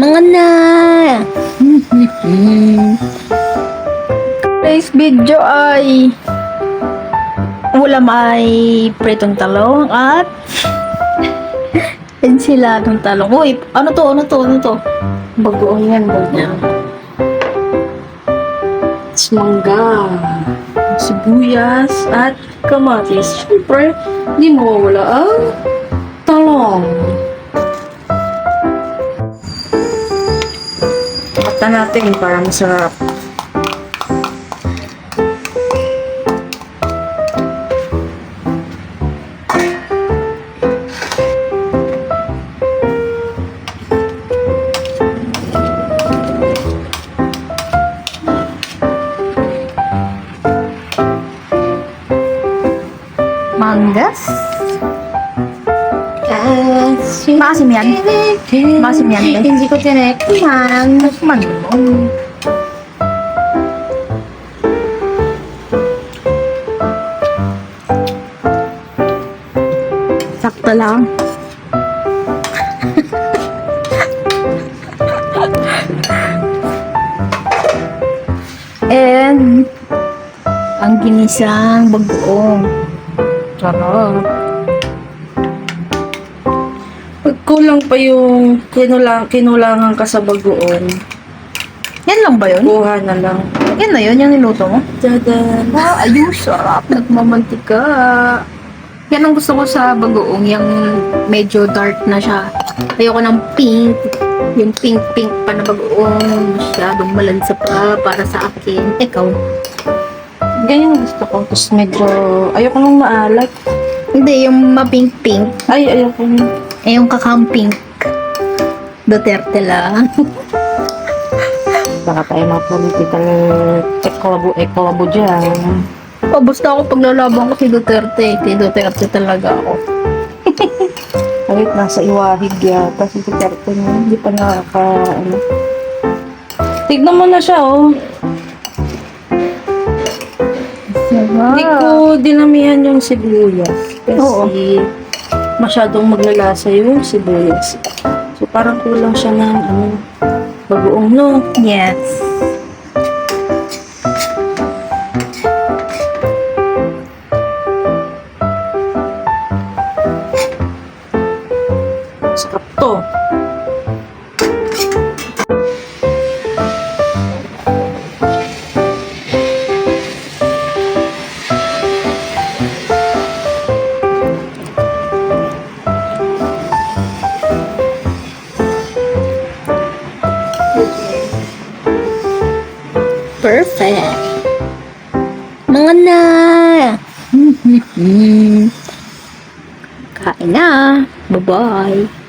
Mga na! Today's video ay ulam ay pritong talong at ensiladong talong. Uy, ano to? Bagoong yan, bagoong. Mangga, sibuyas, at kamatis. Siyempre, hindi mawawala ang talong. Pata natin para masarap. Manggas. Maasim yan. Maasim yan, eh. Hindi ko tinekman. Tikman mo. Sakto lang. And ang ginisang bagoong. Sarap. Kulang pa yung kinulangan ka sa bagoong. Yan lang ba yun? Kuha na lang. Yan na yun, yung niluto mo? Dadan. Ayun, sarap. Nagmamantika. Yan ang gusto ko sa bagoong, yung medyo dark na siya. Ayoko ng pink. Yung pink pa na bagoong. Masyadong malansa pa para sa akin. Ikaw? Ganyan gusto ko. Tapos medyo, ayoko nang maalat. Hindi, yung mapink-pink. Ay, ayoko nang. Eh, yung kakamping. Duterte lang. Baka tayo mga political ekolabo dyan. Oh, basta ako paglalaban ko si Duterte. Kay Duterte talaga ako. Kahit nasa iwahig yata si Duterte mo. Hindi pa ano. Tignan mo na siya, oh. Hindi ko dinamihan yung sibuyas. Kasi Oo. masyadong maglalasa yung sibuyas. So, parang kulang siya ng bagoong, no? Yes. Sarap to. Perfect. Mga na. Kain na. Bye-bye.